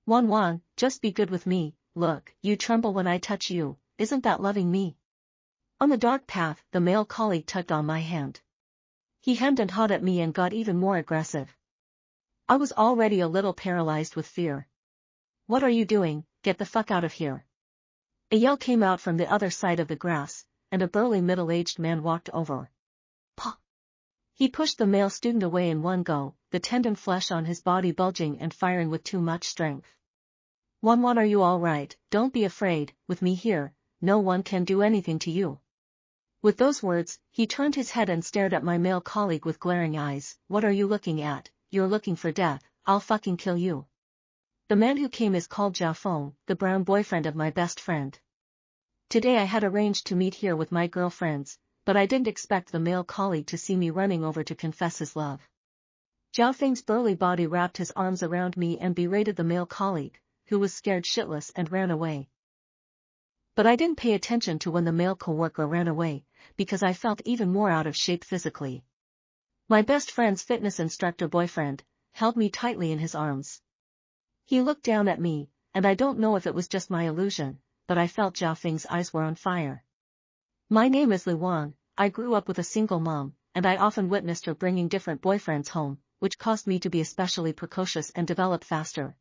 Wan, just be good with me. Look, you tremble when I touch you, isn't that loving me? On the dark path, the male colleague tugged on my hand. He hemmed and hawed at me and got even more aggressive. I was already a little paralyzed with fear. What are you doing? Get the fuck out of here. A yell came out from the other side of the grass, and a burly middle-aged man walked over. Pah! He pushed the male student away in one go, the tendon flesh on his body bulging and firing with too much strength. Wan, are you all right? Don't be afraid, with me here, no one can do anything to you. With those words, he turned his head and stared at my male colleague with glaring eyes. What are you looking at? You're looking for death, I'll fucking kill you. The man who came is called Zhao Feng, the brown boyfriend of my best friend. Today I had arranged to meet here with my girlfriends, but I didn't expect the male colleague to see me running over to confess his love. Zhao Feng's burly body wrapped his arms around me and berated the male colleague, who was scared shitless and ran away. But I didn't pay attention to when the male coworker ran away, because I felt even more out of shape physically. My best friend's fitness instructor boyfriend held me tightly in his arms. He looked down at me, and I don't know if it was just my illusion, but I felt Zhao Feng's eyes were on fire. My name is Li Wan. I grew up with a single mom, and I often witnessed her bringing different boyfriends home, which caused me to be especially precocious and develop faster.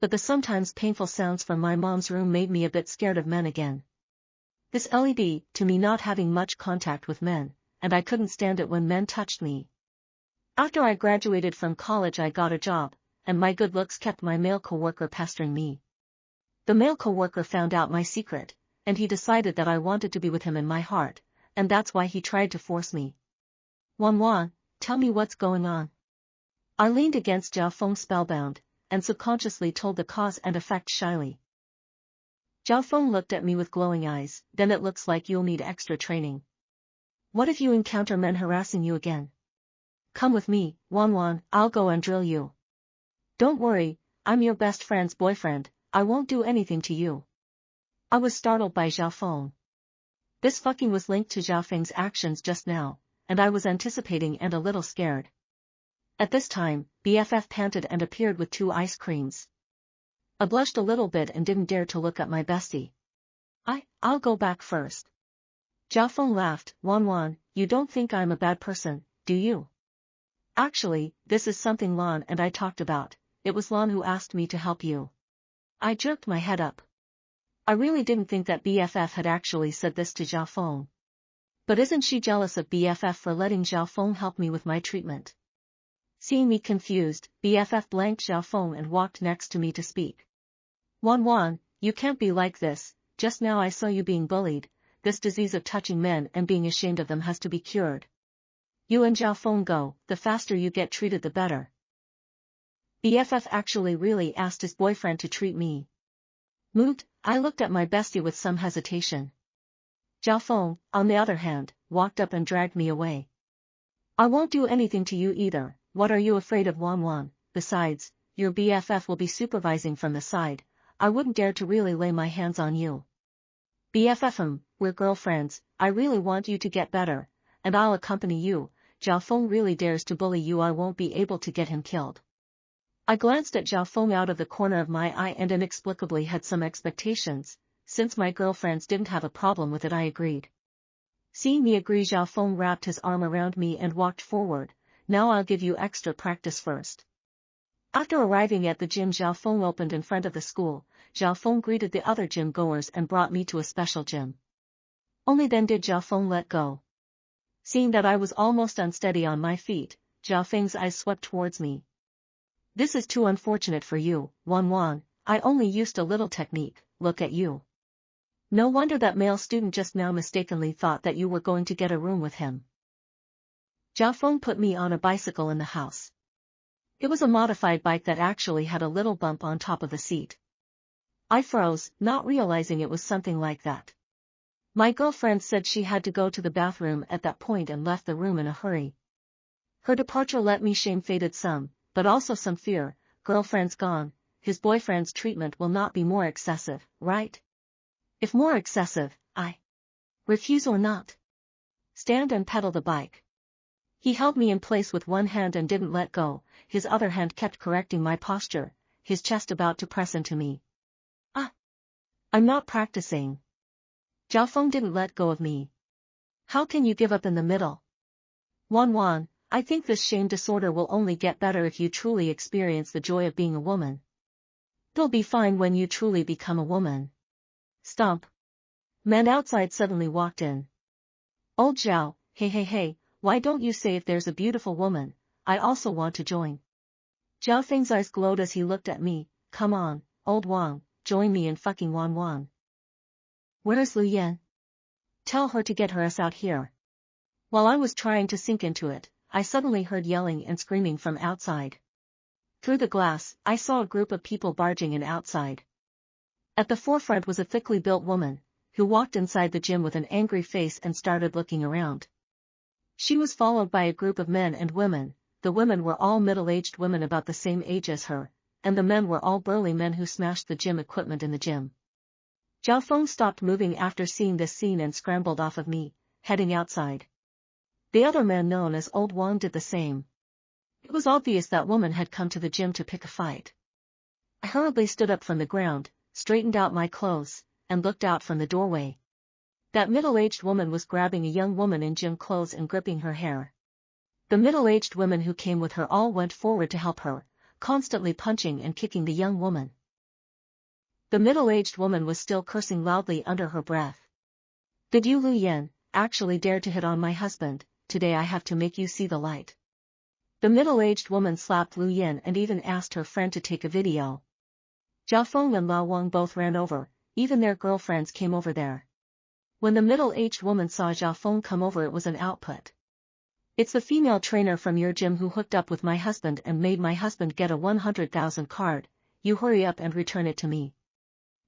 But the sometimes painful sounds from my mom's room made me a bit scared of men again. This led to me not having much contact with men, and I couldn't stand it when men touched me. After I graduated from college I got a job, and my good looks kept my male coworker pestering me. The male coworker found out my secret, and he decided that I wanted to be with him in my heart, and that's why he tried to force me. Wan, tell me what's going on. I leaned against Zhao Feng spellbound, and subconsciously told the cause and effect shyly. Zhao Feng looked at me with glowing eyes. Then it looks like you'll need extra training. What if you encounter men harassing you again? Come with me, Wan, I'll go and drill you. Don't worry, I'm your best friend's boyfriend, I won't do anything to you. I was startled by Zhao Feng. This fucking was linked to Zhao Feng's actions just now, and I was anticipating and a little scared. At this time, BFF panted and appeared with 2 ice creams. I blushed a little bit and didn't dare to look at my bestie. I'll go back first. Zhao Feng laughed. Wan, you don't think I'm a bad person, do you? Actually, this is something Lan and I talked about. It was Lan who asked me to help you. I jerked my head up. I really didn't think that BFF had actually said this to Zhao Feng. But isn't she jealous of BFF for letting Zhao Feng help me with my treatment? Seeing me confused, BFF blanked Zhao Feng and walked next to me to speak. Wan, you can't be like this. Just now I saw you being bullied. This disease of touching men and being ashamed of them has to be cured. You and Zhao Feng go, the faster you get treated the better. BFF actually really asked his boyfriend to treat me. Moved, I looked at my bestie with some hesitation. Zhao Feng, on the other hand, walked up and dragged me away. I won't do anything to you either. What are you afraid of, Wan? Besides, your BFF will be supervising from the side. I wouldn't dare to really lay my hands on you. BFF, we're girlfriends, I really want you to get better, and I'll accompany you. Zhao Feng really dares to bully you, I won't be able to get him killed. I glanced at Zhao Feng out of the corner of my eye and inexplicably had some expectations. Since my girlfriends didn't have a problem with it, I agreed. Seeing me agree, Zhao Feng wrapped his arm around me and walked forward. Now I'll give you extra practice first. After arriving at the gym Zhao Feng opened in front of the school, Zhao Feng greeted the other gym goers and brought me to a special gym. Only then did Zhao Feng let go. Seeing that I was almost unsteady on my feet, Zhao Feng's eyes swept towards me. This is too unfortunate for you, Wan. I only used a little technique, look at you. No wonder that male student just now mistakenly thought that you were going to get a room with him. Zhao Feng put me on a bicycle in the house. It was a modified bike that actually had a little bump on top of the seat. I froze, not realizing it was something like that. My girlfriend said she had to go to the bathroom at that point and left the room in a hurry. Her departure left me shame-faded some, but also some fear. Girlfriend's gone, his boyfriend's treatment will not be more excessive, right? If more excessive, I refuse or not. Stand and pedal the bike. He held me in place with one hand and didn't let go, his other hand kept correcting my posture. his chest about to press into me. Ah! I'm not practicing. Zhao Feng didn't let go of me. How can you give up in the middle? Wan, I think this shame disorder will only get better if you truly experience the joy of being a woman. You'll be fine when you truly become a woman. Stomp. Man outside suddenly walked in. Old Zhao, hey, why don't you say if there's a beautiful woman, I also want to join. Zhao Feng's eyes glowed as he looked at me. Come on, old Wang, join me in fucking Wan. Where's Lu Yan? Tell her to get her ass out here. While I was trying to sink into it, I suddenly heard yelling and screaming from outside. Through the glass, I saw a group of people barging in outside. At the forefront was a thickly built woman, who walked inside the gym with an angry face and started looking around. She was followed by a group of men and women. The women were all middle-aged women about the same age as her, and the men were all burly men who smashed the gym equipment in the gym. Zhao Feng stopped moving after seeing this scene and scrambled off of me, heading outside. The other man known as Old Wang did the same. It was obvious that woman had come to the gym to pick a fight. I hurriedly stood up from the ground, straightened out my clothes, and looked out from the doorway. That middle-aged woman was grabbing a young woman in gym clothes and gripping her hair. The middle-aged women who came with her all went forward to help her, constantly punching and kicking the young woman. The middle-aged woman was still cursing loudly under her breath. Did you, Lu Yan, actually dare to hit on my husband? Today I have to make you see the light. The middle-aged woman slapped Lu Yan and even asked her friend to take a video. Zhao Feng and Lao Wang both ran over, even their girlfriends came over there. When the middle-aged woman saw Zhao Feng come over, it was an output. It's the female trainer from your gym who hooked up with my husband and made my husband get a 100,000 card, you hurry up and return it to me.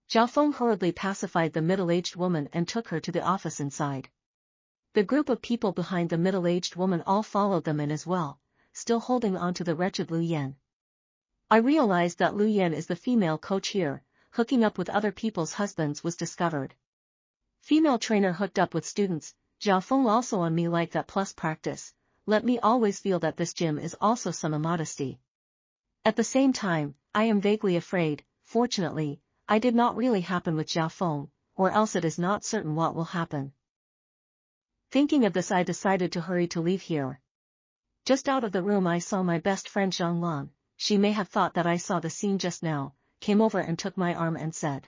Zhao Feng hurriedly pacified the middle-aged woman and took her to the office inside. The group of people behind the middle-aged woman all followed them in as well, still holding on to the wretched Lu Yan. I realized that Lu Yan is the female coach here. Hooking up with other people's husbands was discovered. Female trainer hooked up with students. Zhao Feng also on me like that plus practice. Let me always feel that this gym is also some immodesty. At the same time, I am vaguely afraid. Fortunately, I did not really happen with Zhao Feng, or else it is not certain what will happen. Thinking of this, I decided to hurry to leave here. Just out of the room I saw my best friend Zhang Lan. She may have thought that I saw the scene just now, came over and took my arm and said,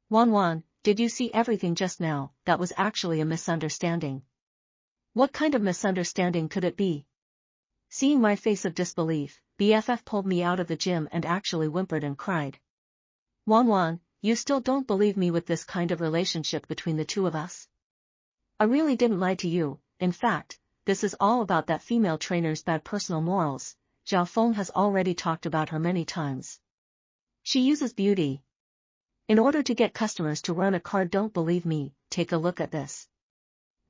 Wan, did you see everything just now? That was actually a misunderstanding. What kind of misunderstanding could it be? Seeing my face of disbelief, BFF pulled me out of the gym and actually whimpered and cried. Wan, you still don't believe me with this kind of relationship between the two of us? I really didn't lie to you. In fact, this is all about that female trainer's bad personal morals. Zhao Feng has already talked about her many times. She uses beauty in order to get customers to run a card. Don't believe me? Take a look at this.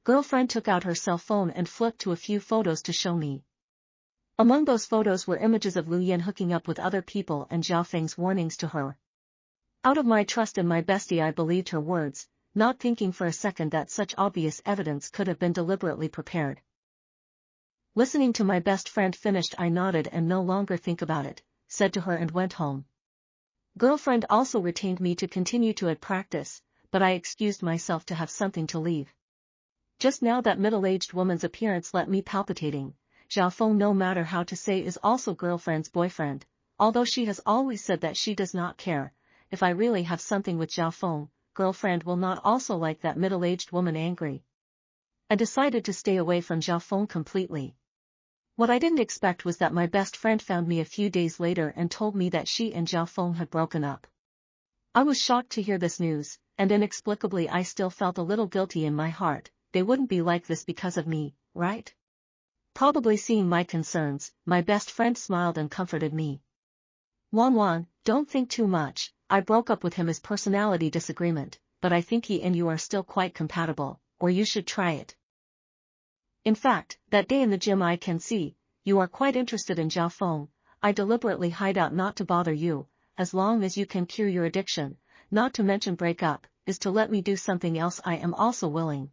Girlfriend took out her cell phone and flipped to a few photos to show me. Among those photos were images of Lu Yan hooking up with other people and Zhao Feng's warnings to her. Out of my trust in my bestie, I believed her words, not thinking for a second that such obvious evidence could have been deliberately prepared. Listening to my best friend finished, I nodded and no longer think about it, said to her and went home. Girlfriend also retained me to continue to at practice, but I excused myself to have something to leave. Just now that middle-aged woman's appearance left me palpitating. Zhao Feng, no matter how to say, is also girlfriend's boyfriend, although she has always said that she does not care. If I really have something with Zhao Feng, girlfriend will not also like that middle-aged woman angry. I decided to stay away from Zhao Feng completely. What I didn't expect was that my best friend found me a few days later and told me that she and Zhao Feng had broken up. I was shocked to hear this news, and inexplicably I still felt a little guilty in my heart. They wouldn't be like this because of me, right? Probably seeing my concerns, my best friend smiled and comforted me. Wan, don't think too much. I broke up with him as personality disagreement, but I think he and you are still quite compatible, or you should try it. In fact, that day in the gym I can see, you are quite interested in Zhao Feng. I deliberately hide out not to bother you, as long as you can cure your addiction, not to mention break up, is to let me do something else. I am also willing.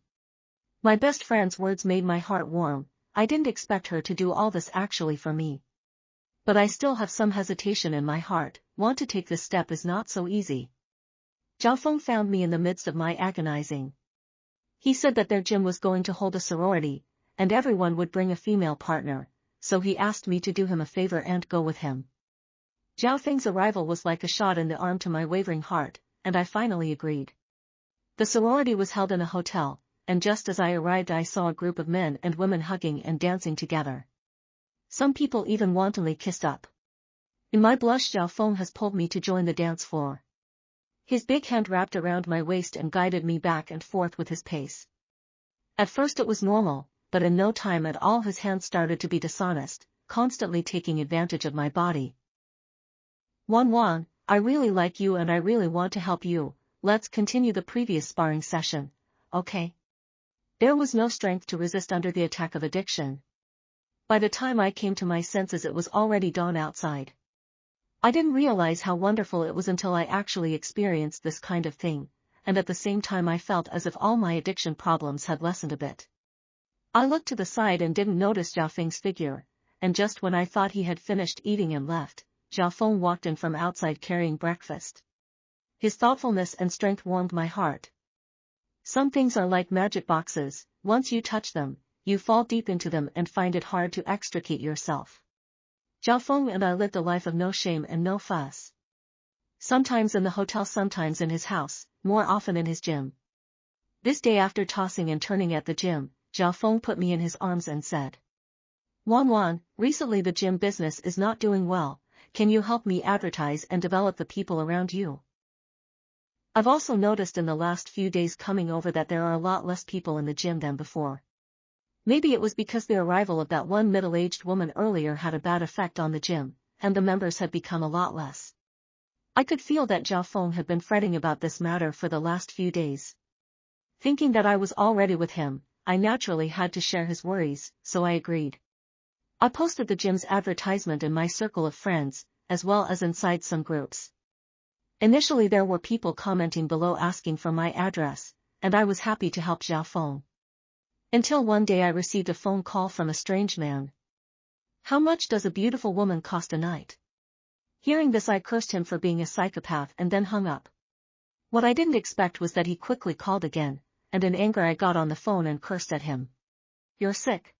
My best friend's words made my heart warm. I didn't expect her to do all this actually for me. But I still have some hesitation in my heart, want to take this step is not so easy. Zhao Feng found me in the midst of my agonizing. He said that their gym was going to hold a sorority, and everyone would bring a female partner, so he asked me to do him a favor and go with him. Zhao Feng's arrival was like a shot in the arm to my wavering heart, and I finally agreed. The sorority was held in a hotel, and just as I arrived I saw a group of men and women hugging and dancing together. Some people even wantonly kissed up. In my blush Zhao Feng has pulled me to join the dance floor. His big hand wrapped around my waist and guided me back and forth with his pace. At first it was normal, but in no time at all his hands started to be dishonest, constantly taking advantage of my body. Wan, I really like you and I really want to help you, let's continue the previous sparring session, okay? There was no strength to resist under the attack of addiction. By the time I came to my senses it was already dawn outside. I didn't realize how wonderful it was until I actually experienced this kind of thing, and at the same time I felt as if all my addiction problems had lessened a bit. I looked to the side and didn't notice Zhao Feng's figure, and just when I thought he had finished eating and left, Zhao Feng walked in from outside carrying breakfast. His thoughtfulness and strength warmed my heart. Some things are like magic boxes, once you touch them, you fall deep into them and find it hard to extricate yourself. Zhao Feng and I lived a life of no shame and no fuss. Sometimes in the hotel, sometimes in his house, more often in his gym. This day after tossing and turning at the gym, Zhao Feng put me in his arms and said, Wan, recently the gym business is not doing well, can you help me advertise and develop the people around you? I've also noticed in the last few days coming over that there are a lot less people in the gym than before. Maybe it was because the arrival of that one middle-aged woman earlier had a bad effect on the gym, and the members had become a lot less. I could feel that Zhao Feng had been fretting about this matter for the last few days. Thinking that I was already with him, I naturally had to share his worries, so I agreed. I posted the gym's advertisement in my circle of friends, as well as inside some groups. Initially there were people commenting below asking for my address, and I was happy to help Zhao Feng. Until one day I received a phone call from a strange man. How much does a beautiful woman cost a night? Hearing this I cursed him for being a psychopath and then hung up. What I didn't expect was that he quickly called again, and in anger I got on the phone and cursed at him. You're sick.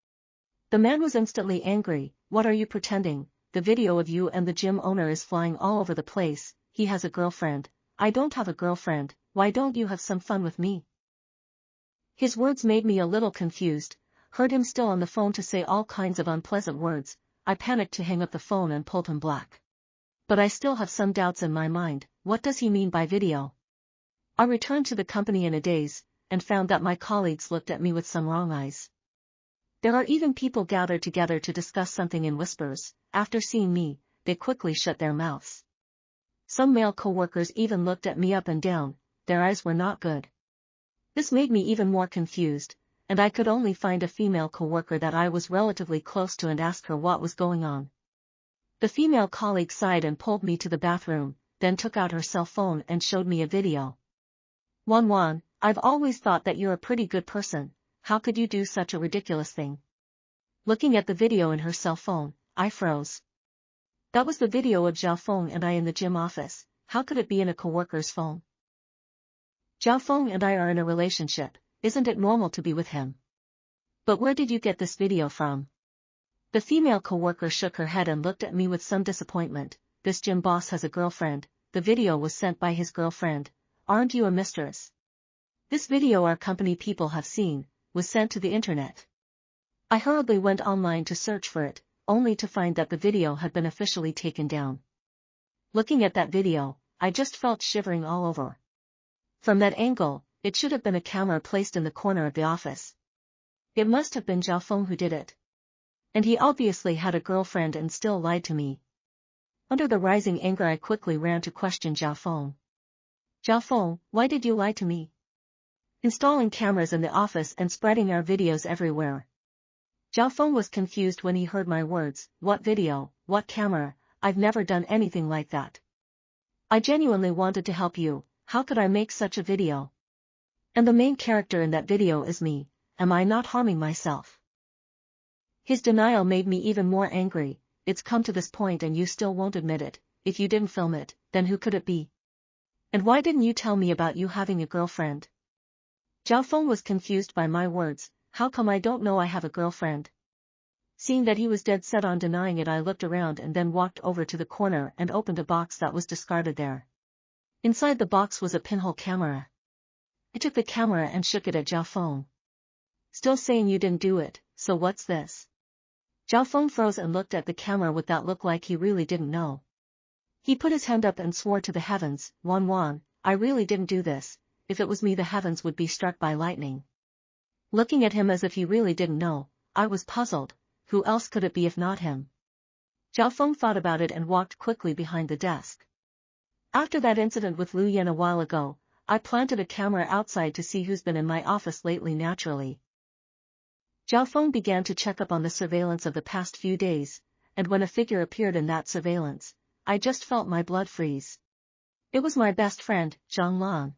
The man was instantly angry. What are you pretending? The video of you and the gym owner is flying all over the place. He has a girlfriend. I don't have a girlfriend. Why don't you have some fun with me? His words made me a little confused, heard him still on the phone to say all kinds of unpleasant words. I panicked to hang up the phone and pulled him back. But I still have some doubts in my mind. What does he mean by video? I returned to the company in a daze, and found that my colleagues looked at me with some wrong eyes. There are even people gathered together to discuss something in whispers. After seeing me, they quickly shut their mouths. Some male co-workers even looked at me up and down, their eyes were not good. This made me even more confused, and I could only find a female co-worker that I was relatively close to and ask her what was going on. The female colleague sighed and pulled me to the bathroom, then took out her cell phone and showed me a video. Wan, I've always thought that you're a pretty good person, how could you do such a ridiculous thing? Looking at the video in her cell phone, I froze. That was the video of Zhao Feng and I in the gym office. How could it be in a co-worker's phone? Zhao Feng and I are in a relationship, isn't it normal to be with him? But where did you get this video from? The female co-worker shook her head and looked at me with some disappointment. This gym boss has a girlfriend, the video was sent by his girlfriend. Aren't you a mistress? This video our company people have seen, was sent to the internet. I hurriedly went online to search for it, only to find that the video had been officially taken down. Looking at that video, I just felt shivering all over. From that angle, it should have been a camera placed in the corner of the office. It must have been Zhao Feng who did it. And he obviously had a girlfriend and still lied to me. Under the rising anger I quickly ran to question Zhao Feng. Zhao Feng, why did you lie to me? Installing cameras in the office and spreading our videos everywhere. Zhao Feng was confused when he heard my words. What video, what camera? I've never done anything like that. I genuinely wanted to help you, how could I make such a video? And the main character in that video is me, am I not harming myself? His denial made me even more angry. it's come to this point and you still won't admit it. If you didn't film it, then who could it be? And why didn't you tell me about you having a girlfriend? Zhao Feng was confused by my words. How come I don't know I have a girlfriend? Seeing that he was dead set on denying it, I looked around and then walked over to the corner and opened a box that was discarded there. Inside the box was a pinhole camera. I took the camera and shook it at Zhao Feng. Still saying you didn't do it, so what's this? Zhao Feng froze and looked at the camera with that look like he really didn't know. He put his hand up and swore to the heavens, Wan, I really didn't do this. If it was me, the heavens would be struck by lightning. Looking at him as if he really didn't know, I was puzzled. Who else could it be if not him? Zhao Feng thought about it and walked quickly behind the desk. After that incident with Lu Yan a while ago, I planted a camera outside to see who's been in my office lately naturally. Zhao Feng began to check up on the surveillance of the past few days, and when a figure appeared in that surveillance, I just felt my blood freeze. It was my best friend, Zhang Lan.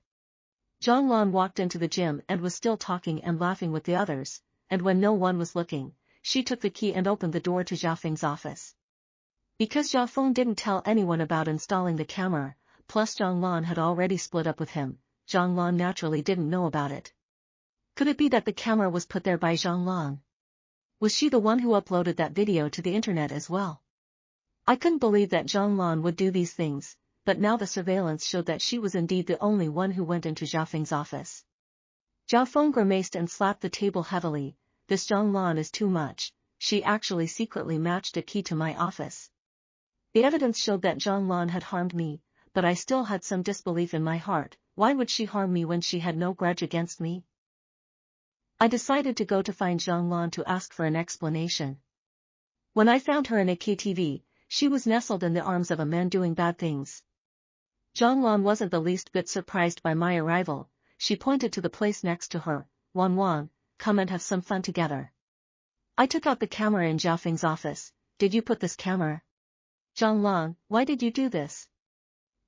Zhang Lan walked into the gym and was still talking and laughing with the others, and when no one was looking, she took the key and opened the door to Zhao Feng's office. Because Zhao Feng didn't tell anyone about installing the camera, plus Zhang Lan had already split up with him, Zhang Lan naturally didn't know about it. Could it be that the camera was put there by Zhang Lan? Was she the one who uploaded that video to the internet as well? I couldn't believe that Zhang Lan would do these things, but now the surveillance showed that she was indeed the only one who went into Zhao Feng's office. Zhao Feng grimaced and slapped the table heavily. This Zhang Lan is too much. She actually secretly matched a key to my office. The evidence showed that Zhang Lan had harmed me, but I still had some disbelief in my heart. Why would she harm me when she had no grudge against me? I decided to go to find Zhang Lan to ask for an explanation. When I found her in a KTV, she was nestled in the arms of a man doing bad things. Zhang Lan wasn't the least bit surprised by my arrival. She pointed to the place next to her. Wan, come and have some fun together. I took out the camera in Zhao Feng's office. Did you put this camera? Zhang Lan, why did you do this?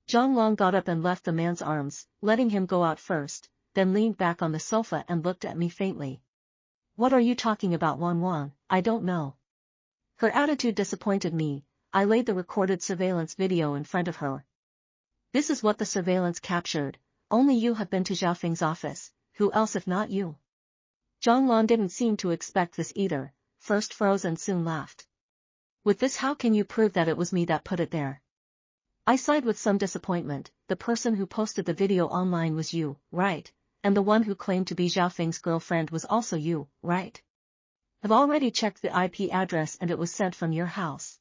Zhang Lan got up and left the man's arms, letting him go out first, then leaned back on the sofa and looked at me faintly. What are you talking about, Wan? I don't know. Her attitude disappointed me. I laid the recorded surveillance video in front of her. This is what the surveillance captured. Only you have been to Zhao Feng's office. Who else if not you? Zhang Lan didn't seem to expect this either, first froze and soon laughed. With this, how can you prove that it was me that put it there? I sighed with some disappointment. The person who posted the video online was you, right? And the one who claimed to be Zhao Feng's girlfriend was also you, right? I've already checked the IP address and it was sent from your house.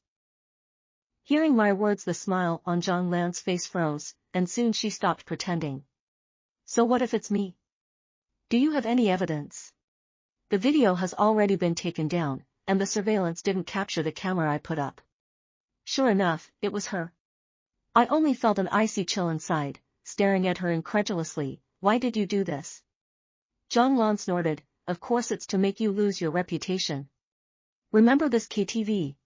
Hearing my words, the smile on Zhang Lan's face froze, and soon she stopped pretending. So what if it's me? Do you have any evidence? The video has already been taken down, and the surveillance didn't capture the camera I put up. Sure enough, it was her. I only felt an icy chill inside, staring at her incredulously. Why did you do this? Zhang Lan snorted. Of course it's to make you lose your reputation. Remember this KTV?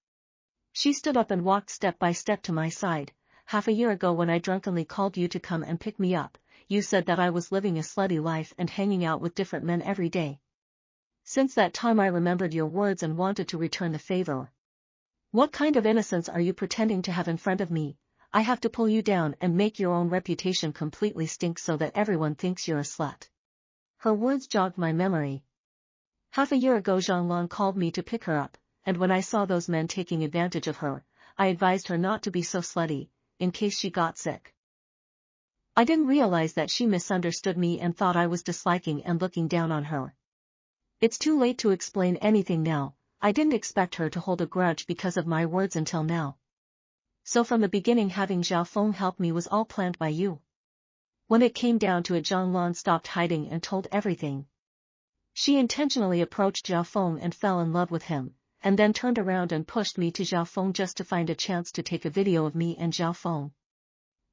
She stood up and walked step by step to my side. Half a year ago when I drunkenly called you to come and pick me up, you said that I was living a slutty life and hanging out with different men every day. Since that time I remembered your words and wanted to return the favor. What kind of innocence are you pretending to have in front of me? I have to pull you down and make your own reputation completely stink so that everyone thinks you're a slut. Her words jogged my memory. Half a year ago Zhang Lan called me to pick her up, and when I saw those men taking advantage of her, I advised her not to be so slutty, in case she got sick. I didn't realize that she misunderstood me and thought I was disliking and looking down on her. It's too late to explain anything now. I didn't expect her to hold a grudge because of my words until now. So from the beginning having Zhao Feng help me was all planned by you. When it came down to it, Zhang Lan stopped hiding and told everything. She intentionally approached Zhao Feng and fell in love with him, and then turned around and pushed me to Zhao Feng just to find a chance to take a video of me and Zhao Feng.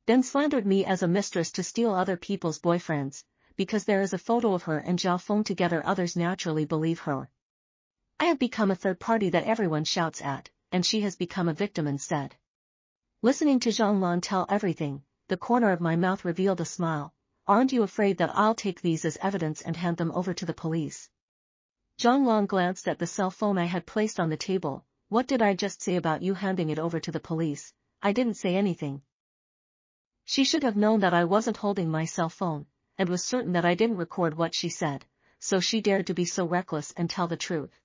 Then slandered me as a mistress to steal other people's boyfriends. Because there is a photo of her and Zhao Feng together, others naturally believe her. I have become a third party that everyone shouts at, and she has become a victim instead. Listening to Zhang Lan tell everything, the corner of my mouth revealed a smile. Aren't you afraid that I'll take these as evidence and hand them over to the police? Zhang Lan glanced at the cell phone I had placed on the table. what did I just say about you handing it over to the police? I didn't say anything. She should have known that I wasn't holding my cell phone, and was certain that I didn't record what she said, so she dared to be so reckless and tell the truth.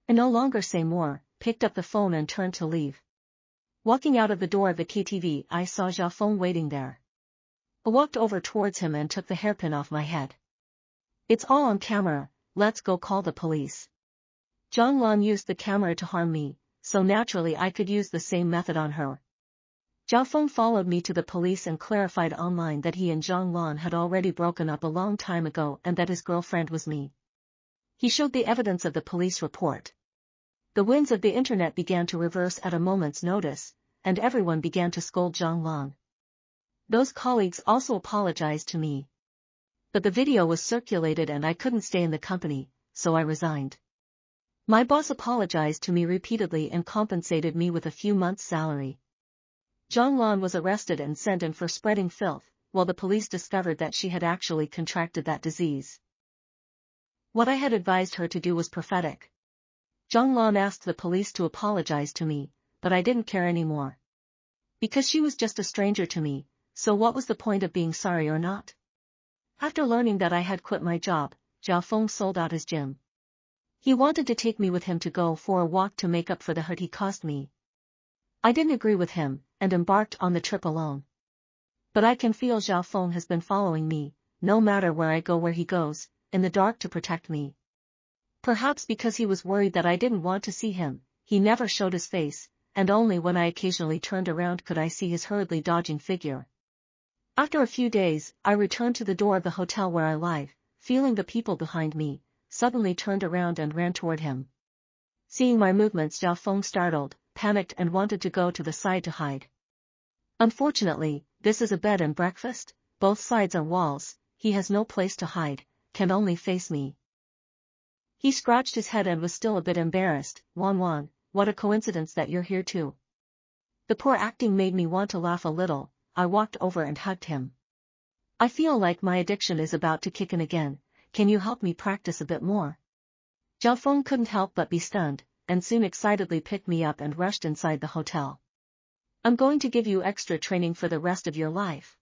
I no longer say more, picked up the phone and turned to leave. Walking out of the door of the KTV, I saw Xiaofeng waiting there. I walked over towards him and took the hairpin off my head. It's all on camera, let's go call the police. Zhang Lan used the camera to harm me, so naturally I could use the same method on her. Xiaofeng followed me to the police and clarified online that he and Zhang Lan had already broken up a long time ago and that his girlfriend was me. He showed the evidence of the police report. The winds of the internet began to reverse at a moment's notice, and everyone began to scold Zhang Lan. Those colleagues also apologized to me. But the video was circulated and I couldn't stay in the company, so I resigned. My boss apologized to me repeatedly and compensated me with a few months' salary. Zhang Lan was arrested and sent in for spreading filth, while the police discovered that she had actually contracted that disease. What I had advised her to do was prophetic. Zhang Lan asked the police to apologize to me, but I didn't care anymore. Because she was just a stranger to me, so what was the point of being sorry or not? After learning that I had quit my job, Xiaofeng sold out his gym. He wanted to take me with him to go for a walk to make up for the hurt he caused me. I didn't agree with him, and embarked on the trip alone. But I can feel Xiaofeng has been following me, no matter where I go where he goes, in the dark to protect me. Perhaps because he was worried that I didn't want to see him, he never showed his face, and only when I occasionally turned around could I see his hurriedly dodging figure. After a few days, I returned to the door of the hotel where I live, feeling the people behind me, suddenly turned around and ran toward him. Seeing my movements, Xiaofeng startled, panicked and wanted to go to the side to hide. Unfortunately, this is a bed and breakfast, both sides are walls, he has no place to hide, can only face me. He scratched his head and was still a bit embarrassed. Wan, what a coincidence that you're here too. The poor acting made me want to laugh a little. I walked over and hugged him. I feel like my addiction is about to kick in again, can you help me practice a bit more? Xiaofeng couldn't help but be stunned, and soon excitedly picked me up and rushed inside the hotel. I'm going to give you extra training for the rest of your life.